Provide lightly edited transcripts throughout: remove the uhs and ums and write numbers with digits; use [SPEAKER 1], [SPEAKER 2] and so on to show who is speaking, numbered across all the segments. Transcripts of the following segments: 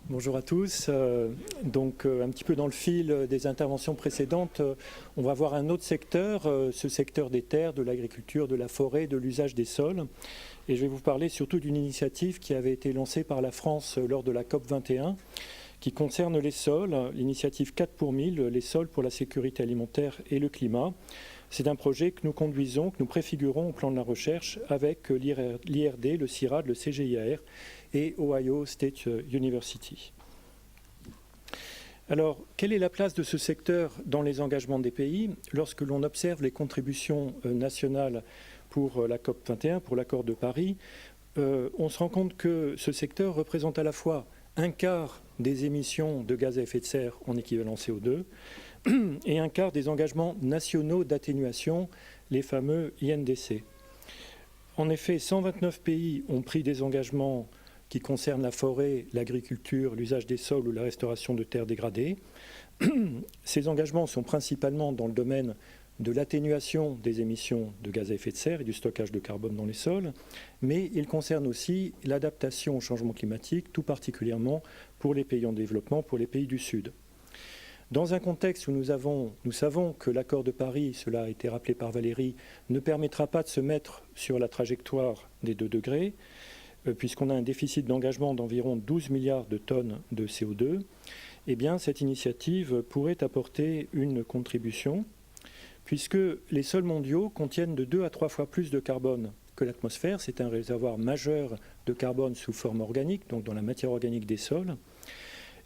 [SPEAKER 1] Bonjour à tous. Un petit peu dans le fil des interventions précédentes, on va voir un autre secteur, ce secteur des terres, de l'agriculture, de la forêt, de l'usage des sols. Et je vais vous parler surtout d'une initiative qui avait été lancée par la France lors de la COP 21, qui concerne les sols, l'initiative 4 pour 1000, les sols pour la sécurité alimentaire et le climat. C'est un projet que nous conduisons, que nous préfigurons au plan de la recherche avec l'IRD, le CIRAD, le CGIAR et Ohio State University. Alors, quelle est la place de ce secteur dans les engagements des pays? Lorsque l'on observe les contributions nationales pour la COP 21, pour l'accord de Paris, on se rend compte que ce secteur représente à la fois un quart des émissions de gaz à effet de serre en équivalent CO2 et un quart des engagements nationaux d'atténuation, les fameux INDC. En effet, 129 pays ont pris des engagements qui concernent la forêt, l'agriculture, l'usage des sols ou la restauration de terres dégradées. Ces engagements sont principalement dans le domaine de l'atténuation des émissions de gaz à effet de serre et du stockage de carbone dans les sols, mais ils concernent aussi l'adaptation au changement climatique, tout particulièrement pour les pays en développement, pour les pays du Sud. Dans un contexte où nous savons que l'accord de Paris, cela a été rappelé par Valérie, ne permettra pas de se mettre sur la trajectoire des 2 degrés, puisqu'on a un déficit d'engagement d'environ 12 milliards de tonnes de CO2, eh bien cette initiative pourrait apporter une contribution, puisque les sols mondiaux contiennent de 2 à 3 fois plus de carbone que l'atmosphère. C'est un réservoir majeur de carbone sous forme organique, donc dans la matière organique des sols.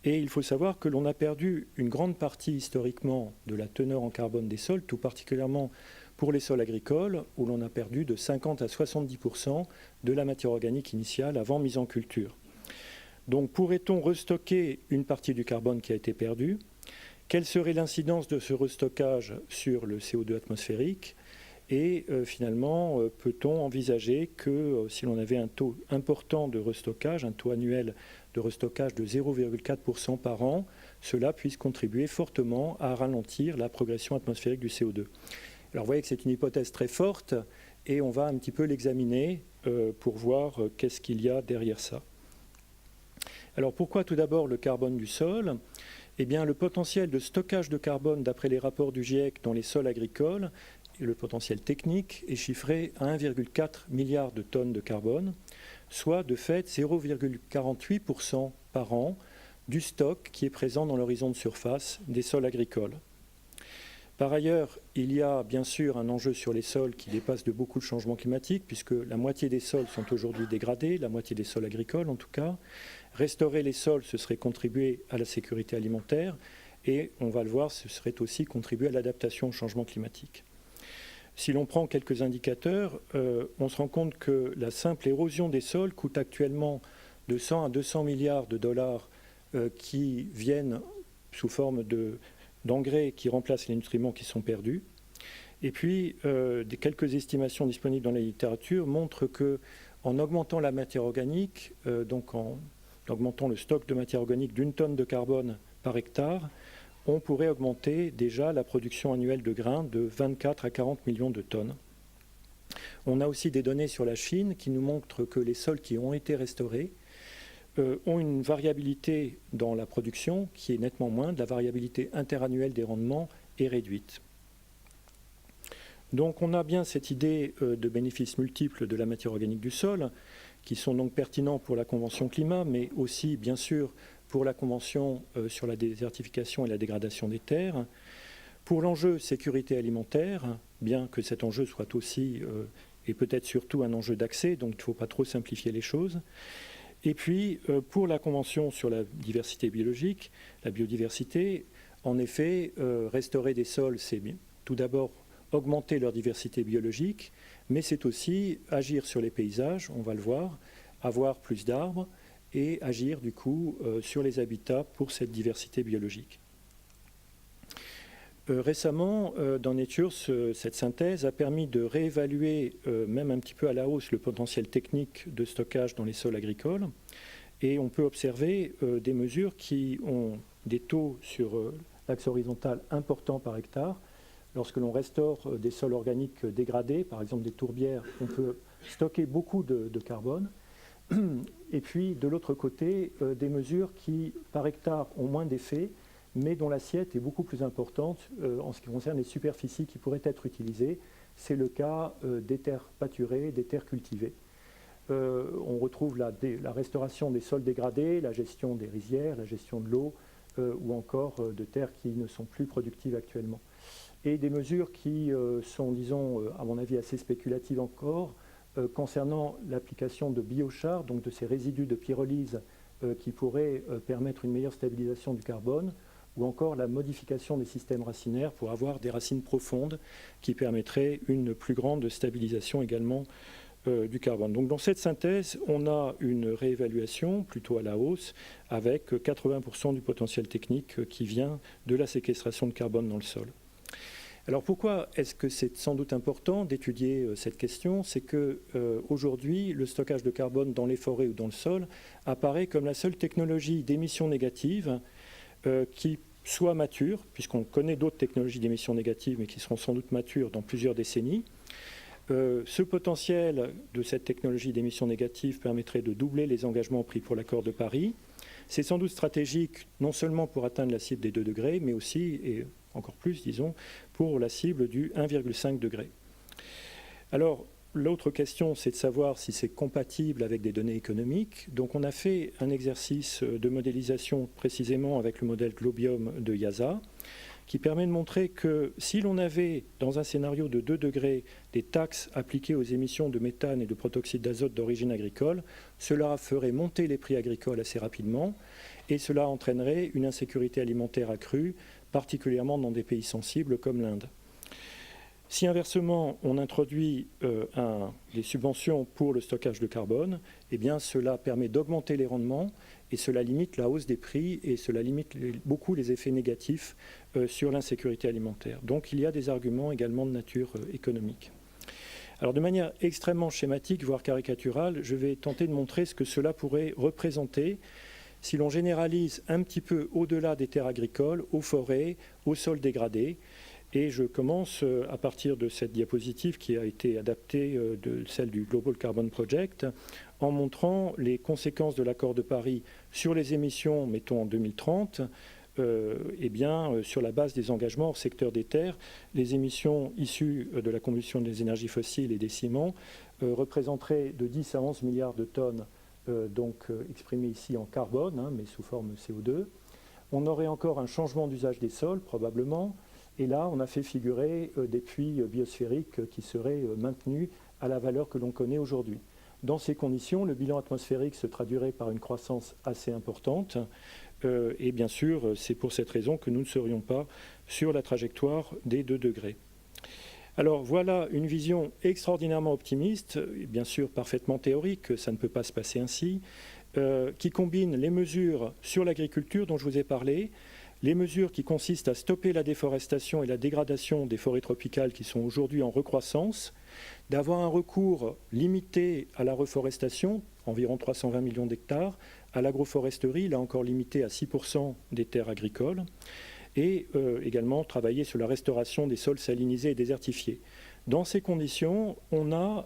[SPEAKER 1] Et il faut savoir que l'on a perdu une grande partie historiquement de la teneur en carbone des sols, tout particulièrement pour les sols agricoles, où l'on a perdu de 50 à 70% de la matière organique initiale avant mise en culture. Donc pourrait-on restocker une partie du carbone qui a été perdu? Quelle serait l'incidence de ce restockage sur le CO2 atmosphérique? Et finalement, peut-on envisager que si l'on avait un taux important de restockage, un taux annuel de restockage de 0,4% par an, cela puisse contribuer fortement à ralentir la progression atmosphérique du CO2. Alors vous voyez que c'est une hypothèse très forte et on va un petit peu l'examiner pour voir qu'est-ce qu'il y a derrière ça. Alors pourquoi tout d'abord le carbone du sol? Eh bien le potentiel de stockage de carbone d'après les rapports du GIEC dans les sols agricoles, et le potentiel technique est chiffré à 1,4 milliard de tonnes de carbone, soit de fait 0,48% par an du stock qui est présent dans l'horizon de surface des sols agricoles. Par ailleurs, il y a bien sûr un enjeu sur les sols qui dépasse de beaucoup le changement climatique, puisque la moitié des sols sont aujourd'hui dégradés, la moitié des sols agricoles en tout cas. Restaurer les sols, ce serait contribuer à la sécurité alimentaire, et on va le voir, ce serait aussi contribuer à l'adaptation au changement climatique. Si l'on prend quelques indicateurs, on se rend compte que la simple érosion des sols coûte actuellement de 100 à 200 milliards de dollars qui viennent sous forme d'engrais qui remplacent les nutriments qui sont perdus. Et puis, quelques estimations disponibles dans la littérature montrent qu'en augmentant la matière organique, donc en augmentant le stock de matière organique d'1 tonne de carbone par hectare, on pourrait augmenter déjà la production annuelle de grains de 24 à 40 millions de tonnes. On a aussi des données sur la Chine qui nous montrent que les sols qui ont été restaurés ont une variabilité dans la production qui est nettement moindre. La variabilité interannuelle des rendements est réduite. Donc on a bien cette idée de bénéfices multiples de la matière organique du sol, qui sont donc pertinents pour la Convention climat, mais aussi bien sûr pour la Convention sur la désertification et la dégradation des terres, pour l'enjeu sécurité alimentaire, bien que cet enjeu soit aussi et peut-être surtout un enjeu d'accès, donc il ne faut pas trop simplifier les choses. Et puis pour la Convention sur la diversité biologique, la biodiversité, en effet, restaurer des sols, c'est tout d'abord augmenter leur diversité biologique, mais c'est aussi agir sur les paysages, on va le voir, avoir plus d'arbres, et agir du coup sur les habitats pour cette diversité biologique. Récemment, dans Nature, cette synthèse a permis de réévaluer, même un petit peu à la hausse, le potentiel technique de stockage dans les sols agricoles. Et on peut observer des mesures qui ont des taux sur l'axe horizontal importants par hectare. Lorsque l'on restaure des sols organiques dégradés, par exemple des tourbières, on peut stocker beaucoup de carbone. Et puis, de l'autre côté, des mesures qui, par hectare, ont moins d'effet, mais dont l'assiette est beaucoup plus importante en ce qui concerne les superficies qui pourraient être utilisées. C'est le cas des terres pâturées, des terres cultivées. On retrouve la restauration des sols dégradés, la gestion des rizières, la gestion de l'eau, ou encore de terres qui ne sont plus productives actuellement. Et des mesures qui sont, disons, à mon avis, assez spéculatives encore, concernant l'application de biochar, donc de ces résidus de pyrolyse qui pourraient permettre une meilleure stabilisation du carbone, ou encore la modification des systèmes racinaires pour avoir des racines profondes qui permettraient une plus grande stabilisation également du carbone. Donc dans cette synthèse, on a une réévaluation plutôt à la hausse avec 80% du potentiel technique qui vient de la séquestration de carbone dans le sol. Alors pourquoi est-ce que c'est sans doute important d'étudier cette question? C'est qu'aujourd'hui, le stockage de carbone dans les forêts ou dans le sol apparaît comme la seule technologie d'émissions négatives qui soit mature, puisqu'on connaît d'autres technologies d'émissions négatives, mais qui seront sans doute matures dans plusieurs décennies. Ce potentiel de cette technologie d'émissions négatives permettrait de doubler les engagements pris pour l'accord de Paris. C'est sans doute stratégique, non seulement pour atteindre la cible des 2 degrés, mais aussi, et encore plus, disons, pour la cible du 1,5 degré. Alors, l'autre question, c'est de savoir si c'est compatible avec des données économiques. Donc, on a fait un exercice de modélisation précisément avec le modèle Globium de IASA, qui permet de montrer que si l'on avait, dans un scénario de 2 degrés, des taxes appliquées aux émissions de méthane et de protoxyde d'azote d'origine agricole, cela ferait monter les prix agricoles assez rapidement et cela entraînerait une insécurité alimentaire accrue, particulièrement dans des pays sensibles comme l'Inde. Si inversement on introduit des subventions pour le stockage de carbone, eh bien cela permet d'augmenter les rendements et cela limite la hausse des prix et cela limite beaucoup les effets négatifs sur l'insécurité alimentaire. Donc il y a des arguments également de nature économique. Alors de manière extrêmement schématique, voire caricaturale, je vais tenter de montrer ce que cela pourrait représenter si l'on généralise un petit peu au-delà des terres agricoles, aux forêts, aux sols dégradés. Et je commence à partir de cette diapositive qui a été adaptée de celle du Global Carbon Project en montrant les conséquences de l'accord de Paris sur les émissions, mettons en 2030, sur la base des engagements au secteur des terres. Les émissions issues de la combustion des énergies fossiles et des ciments représenteraient de 10 à 11 milliards de tonnes, exprimées ici en carbone, mais sous forme CO2. On aurait encore un changement d'usage des sols, probablement. Et là, on a fait figurer des puits biosphériques qui seraient maintenus à la valeur que l'on connaît aujourd'hui. Dans ces conditions, le bilan atmosphérique se traduirait par une croissance assez importante. Et bien sûr, c'est pour cette raison que nous ne serions pas sur la trajectoire des 2 degrés. Alors voilà une vision extraordinairement optimiste, bien sûr parfaitement théorique, ça ne peut pas se passer ainsi, qui combine les mesures sur l'agriculture dont je vous ai parlé, les mesures qui consistent à stopper la déforestation et la dégradation des forêts tropicales qui sont aujourd'hui en recroissance, d'avoir un recours limité à la reforestation, environ 320 millions d'hectares, à l'agroforesterie, là encore limité à 6% des terres agricoles, et également travailler sur la restauration des sols salinisés et désertifiés. Dans ces conditions, on a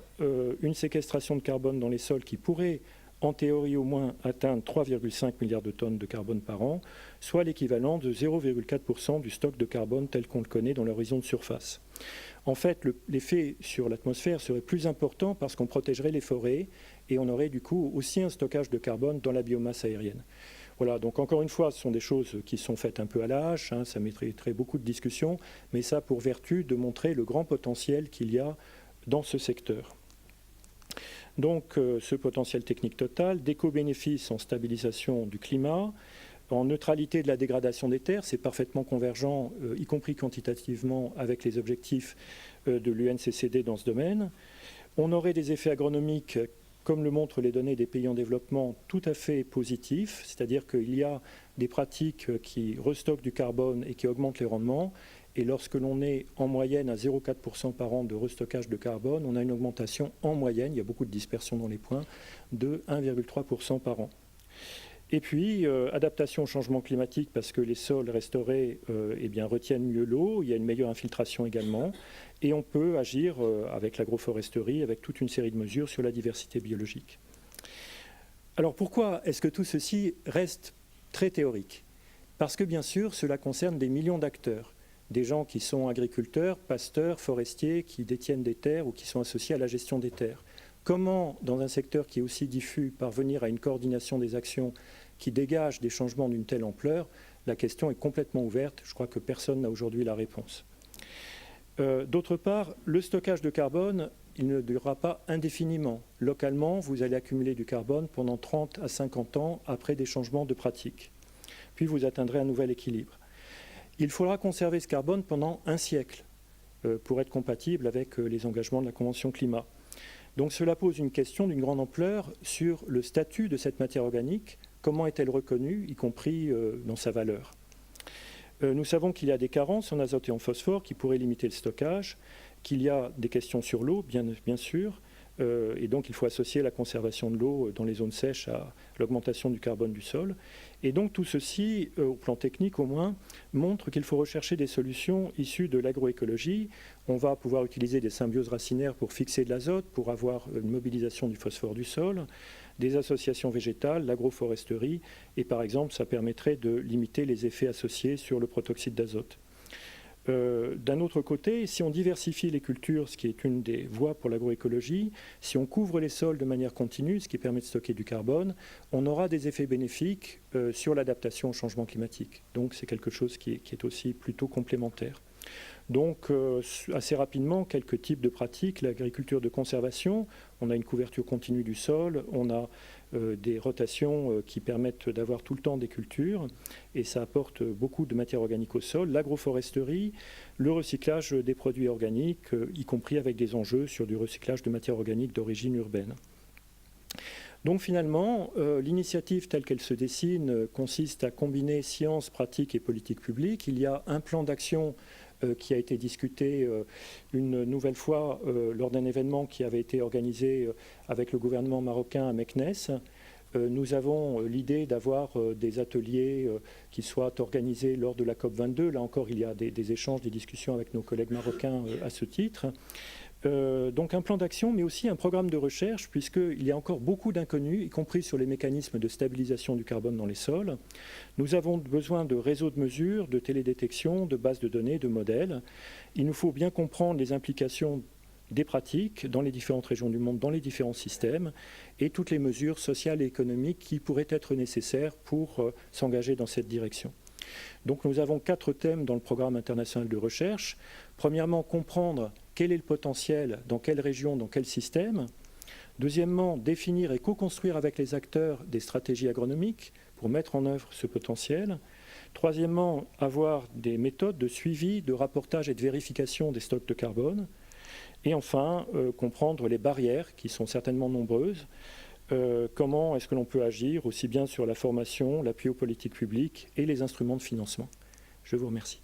[SPEAKER 1] une séquestration de carbone dans les sols qui pourrait en théorie au moins atteindre 3,5 milliards de tonnes de carbone par an, soit l'équivalent de 0,4% du stock de carbone tel qu'on le connaît dans l'horizon de surface. En fait, l'effet sur l'atmosphère serait plus important parce qu'on protégerait les forêts et on aurait du coup aussi un stockage de carbone dans la biomasse aérienne. Voilà, donc encore une fois, ce sont des choses qui sont faites un peu à la hache, ça mériterait beaucoup de discussions, mais ça pour vertu de montrer le grand potentiel qu'il y a dans ce secteur. Donc ce potentiel technique total, d'éco-bénéfices en stabilisation du climat, en neutralité de la dégradation des terres, c'est parfaitement convergent, y compris quantitativement, avec les objectifs de l'UNCCD dans ce domaine. On aurait des effets agronomiques, comme le montrent les données des pays en développement, tout à fait positifs, c'est-à-dire qu'il y a des pratiques qui restockent du carbone et qui augmentent les rendements. Et lorsque l'on est en moyenne à 0,4% par an de restockage de carbone, on a une augmentation en moyenne, il y a beaucoup de dispersion dans les points, de 1,3% par an. Et puis, adaptation au changement climatique, parce que les sols restaurés retiennent mieux l'eau, il y a une meilleure infiltration également, et on peut agir avec l'agroforesterie, avec toute une série de mesures sur la diversité biologique. Alors pourquoi est-ce que tout ceci reste très théorique? Parce que bien sûr, cela concerne des millions d'acteurs, des gens qui sont agriculteurs, pasteurs, forestiers, qui détiennent des terres ou qui sont associés à la gestion des terres. Comment, dans un secteur qui est aussi diffus, parvenir à une coordination des actions qui dégage des changements d'une telle ampleur? La question est complètement ouverte. Je crois que personne n'a aujourd'hui la réponse. D'autre part, le stockage de carbone, il ne durera pas indéfiniment. Localement, vous allez accumuler du carbone pendant 30 à 50 ans après des changements de pratique. Puis vous atteindrez un nouvel équilibre. Il faudra conserver ce carbone pendant un siècle pour être compatible avec les engagements de la Convention climat. Donc cela pose une question d'une grande ampleur sur le statut de cette matière organique, comment est-elle reconnue, y compris dans sa valeur. Nous savons qu'il y a des carences en azote et en phosphore qui pourraient limiter le stockage, qu'il y a des questions sur l'eau, bien sûr, et donc il faut associer la conservation de l'eau dans les zones sèches à l'augmentation du carbone du sol. Et donc tout ceci, au plan technique au moins, montre qu'il faut rechercher des solutions issues de l'agroécologie. On va pouvoir utiliser des symbioses racinaires pour fixer de l'azote, pour avoir une mobilisation du phosphore du sol, des associations végétales, l'agroforesterie, et par exemple ça permettrait de limiter les effets associés sur le protoxyde d'azote. D'un autre côté, si on diversifie les cultures, ce qui est une des voies pour l'agroécologie, si on couvre les sols de manière continue, ce qui permet de stocker du carbone, on aura des effets bénéfiques sur l'adaptation au changement climatique. Donc c'est quelque chose qui est aussi plutôt complémentaire. Donc assez rapidement, quelques types de pratiques. L'agriculture de conservation, on a une couverture continue du sol, on a des rotations qui permettent d'avoir tout le temps des cultures et ça apporte beaucoup de matière organique au sol. L'agroforesterie, le recyclage des produits organiques, y compris avec des enjeux sur du recyclage de matière organique d'origine urbaine. Donc finalement, l'initiative telle qu'elle se dessine consiste à combiner science, pratique et politique publique. Il y a un plan d'action qui a été discuté une nouvelle fois lors d'un événement qui avait été organisé avec le gouvernement marocain à Meknès. Nous avons l'idée d'avoir des ateliers qui soient organisés lors de la COP22. Là encore, il y a des échanges, des discussions avec nos collègues marocains à ce titre. Donc un plan d'action, mais aussi un programme de recherche, puisqu'il y a encore beaucoup d'inconnus, y compris sur les mécanismes de stabilisation du carbone dans les sols. Nous avons besoin de réseaux de mesure, de télédétection, de bases de données, de modèles. Il nous faut bien comprendre les implications des pratiques dans les différentes régions du monde, dans les différents systèmes, et toutes les mesures sociales et économiques qui pourraient être nécessaires pour s'engager dans cette direction. Donc nous avons 4 thèmes dans le programme international de recherche. Premièrement, comprendre quel est le potentiel, dans quelle région, dans quel système. Deuxièmement, définir et co-construire avec les acteurs des stratégies agronomiques pour mettre en œuvre ce potentiel. Troisièmement, avoir des méthodes de suivi, de rapportage et de vérification des stocks de carbone. Et enfin, comprendre les barrières qui sont certainement nombreuses. Comment est-ce que l'on peut agir aussi bien sur la formation, l'appui aux politiques publiques et les instruments de financement. Je vous remercie.